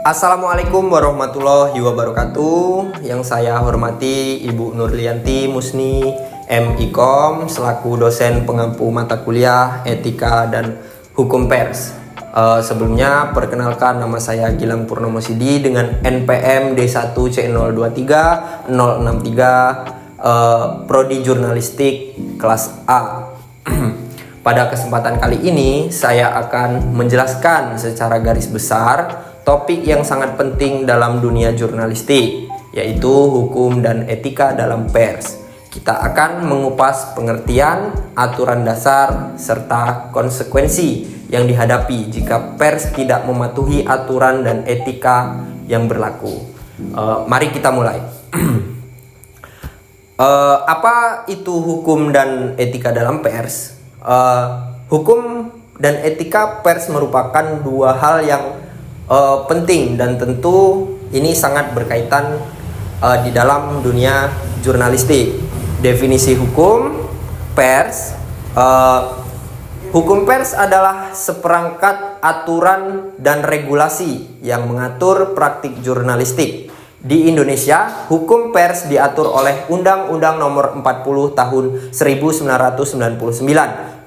Assalamualaikum warahmatullahi wabarakatuh. Yang saya hormati Ibu Nurlianti Musni M.Ikom selaku dosen pengampu mata kuliah Etika dan Hukum Pers. Sebelumnya perkenalkan, nama saya Gilang Purnomo Sidi dengan NPM D1C023063 Prodi Jurnalistik kelas A. Pada kesempatan kali ini saya akan menjelaskan secara garis besar topik yang sangat penting dalam dunia jurnalistik, yaitu hukum dan etika dalam pers. Kita akan mengupas pengertian, aturan dasar, serta konsekuensi yang dihadapi jika pers tidak mematuhi aturan dan etika yang berlaku. Mari kita mulai. Apa itu hukum dan etika dalam pers? Hukum dan etika pers merupakan dua hal yang penting dan tentu ini sangat berkaitan di dalam dunia jurnalistik. Definisi hukum pers, hukum pers adalah seperangkat aturan dan regulasi yang mengatur praktik jurnalistik. Di Indonesia, hukum pers diatur oleh Undang-Undang Nomor 40 Tahun 1999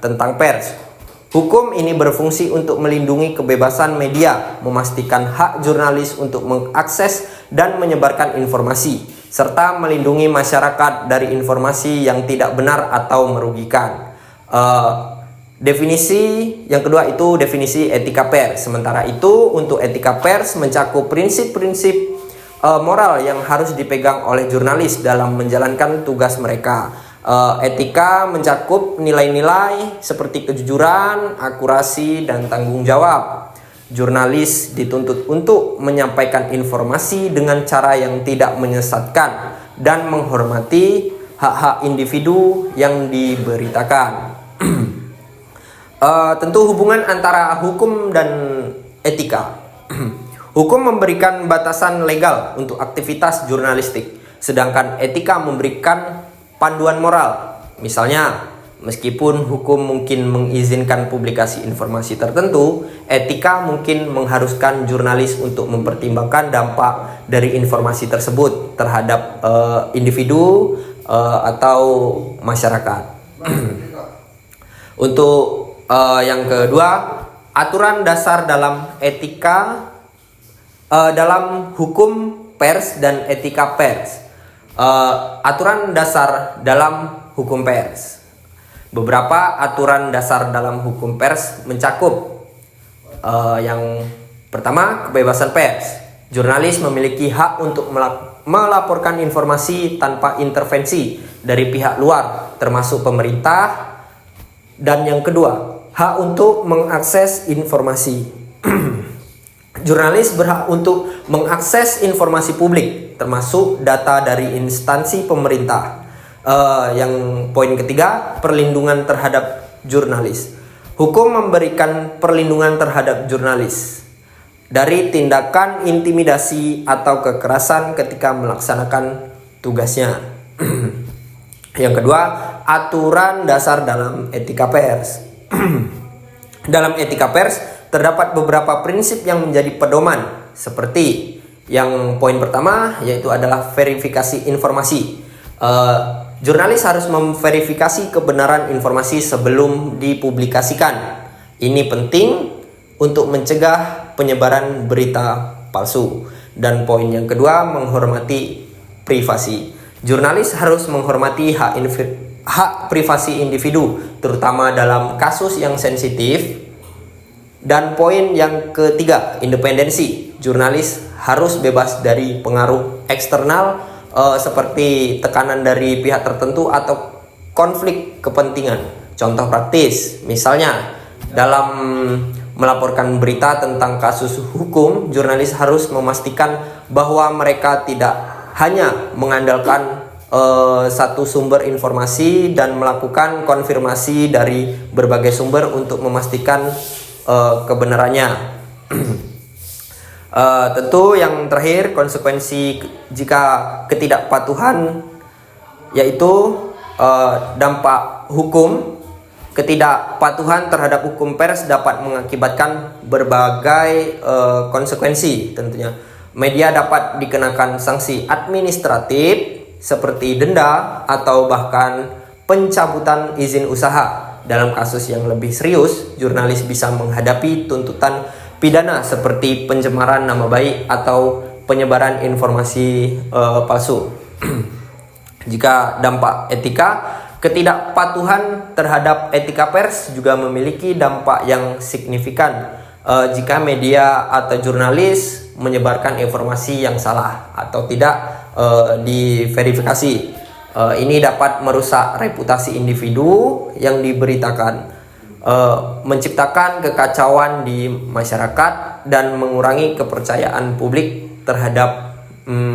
tentang pers. Hukum ini berfungsi untuk melindungi kebebasan media, memastikan hak jurnalis untuk mengakses dan menyebarkan informasi, serta melindungi masyarakat dari informasi yang tidak benar atau merugikan. Definisi yang kedua itu definisi etika pers. Sementara itu, untuk etika pers mencakup prinsip-prinsip moral yang harus dipegang oleh jurnalis dalam menjalankan tugas mereka. Etika mencakup nilai-nilai seperti kejujuran, akurasi, dan tanggung jawab. Jurnalis dituntut untuk menyampaikan informasi dengan cara yang tidak menyesatkan dan menghormati hak-hak individu yang diberitakan. Tentu hubungan antara hukum dan etika. Hukum memberikan batasan legal untuk aktivitas jurnalistik, sedangkan etika memberikan panduan moral. Misalnya, meskipun hukum mungkin mengizinkan publikasi informasi tertentu, etika mungkin mengharuskan jurnalis untuk mempertimbangkan dampak dari informasi tersebut terhadap individu atau masyarakat. Untuk yang kedua, aturan dasar dalam etika dalam hukum pers dan etika pers. Aturan dasar dalam hukum pers. Beberapa aturan dasar dalam hukum pers mencakup yang pertama, kebebasan pers. Jurnalis memiliki hak untuk melaporkan informasi tanpa intervensi dari pihak luar, termasuk pemerintah. Dan yang kedua, hak untuk mengakses informasi. Jurnalis berhak untuk mengakses informasi publik, termasuk data dari instansi pemerintah. Yang poin ketiga, perlindungan terhadap jurnalis. Hukum memberikan perlindungan terhadap jurnalis dari tindakan intimidasi atau kekerasan ketika melaksanakan tugasnya. Yang kedua, aturan dasar dalam etika pers. Dalam etika pers terdapat beberapa prinsip yang menjadi pedoman, seperti yang poin pertama yaitu adalah verifikasi informasi. Jurnalis harus memverifikasi kebenaran informasi sebelum dipublikasikan. Ini penting untuk mencegah penyebaran berita palsu. Dan poin yang kedua, menghormati privasi. Jurnalis harus menghormati hak privasi individu, terutama dalam kasus yang sensitif. Dan poin yang ketiga, independensi. Jurnalis harus bebas dari pengaruh eksternal seperti tekanan dari pihak tertentu atau konflik kepentingan. Contoh praktis, misalnya dalam melaporkan berita tentang kasus hukum, jurnalis harus memastikan bahwa mereka tidak hanya mengandalkan satu sumber informasi dan melakukan konfirmasi dari berbagai sumber untuk memastikan kebenarannya. Tentu yang terakhir, konsekuensi jika ketidakpatuhan, yaitu dampak hukum Ketidakpatuhan terhadap hukum pers dapat mengakibatkan berbagai konsekuensi tentunya. Media dapat dikenakan sanksi administratif seperti denda atau bahkan pencabutan izin usaha. Dalam kasus yang lebih serius, jurnalis bisa menghadapi tuntutan pidana seperti pencemaran nama baik atau penyebaran informasi palsu. Jika dampak etika, ketidakpatuhan terhadap etika pers juga memiliki dampak yang signifikan jika media atau jurnalis menyebarkan informasi yang salah atau tidak diverifikasi. Ini dapat merusak reputasi individu yang diberitakan, menciptakan kekacauan di masyarakat, dan mengurangi kepercayaan publik terhadap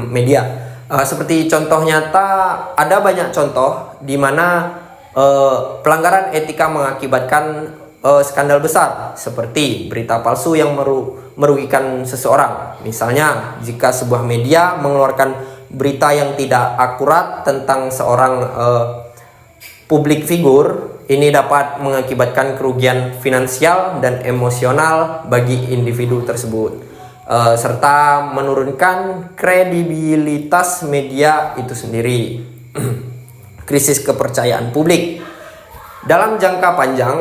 media. Seperti contoh nyata, ada banyak contoh di mana pelanggaran etika mengakibatkan skandal besar, seperti berita palsu yang merugikan seseorang. Misalnya, jika sebuah media mengeluarkan berita yang tidak akurat tentang seorang publik figur, ini dapat mengakibatkan kerugian finansial dan emosional bagi individu tersebut, serta menurunkan kredibilitas media itu sendiri. Krisis kepercayaan publik. Dalam jangka panjang,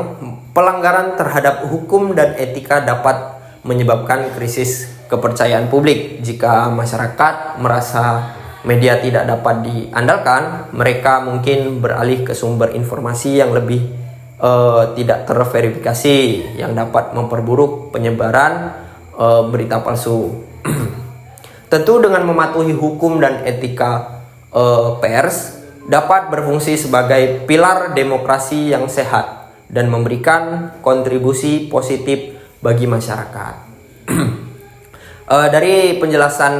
pelanggaran terhadap hukum dan etika dapat menyebabkan krisis kepercayaan publik. Jika masyarakat merasa media tidak dapat diandalkan, mereka mungkin beralih ke sumber informasi yang lebih tidak terverifikasi, yang dapat memperburuk penyebaran berita palsu. Tentu dengan mematuhi hukum dan etika pers dapat berfungsi sebagai pilar demokrasi yang sehat dan memberikan kontribusi positif bagi masyarakat. Dari penjelasan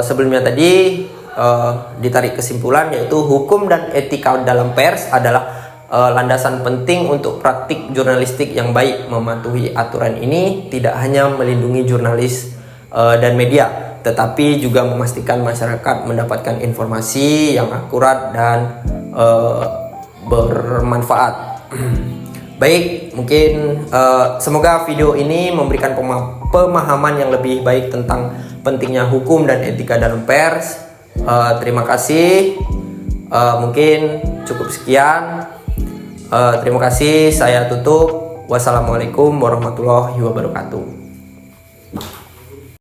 sebelumnya tadi ditarik kesimpulan, yaitu hukum dan etika dalam pers adalah landasan penting untuk praktik jurnalistik yang baik. Mematuhi aturan ini tidak hanya melindungi jurnalis dan media, tetapi juga memastikan masyarakat mendapatkan informasi yang akurat dan bermanfaat. Baik, mungkin semoga video ini memberikan pemahaman yang lebih baik tentang pentingnya hukum dan etika dalam pers. Terima kasih. Mungkin cukup sekian. Terima kasih. Saya tutup. Wassalamualaikum warahmatullahi wabarakatuh.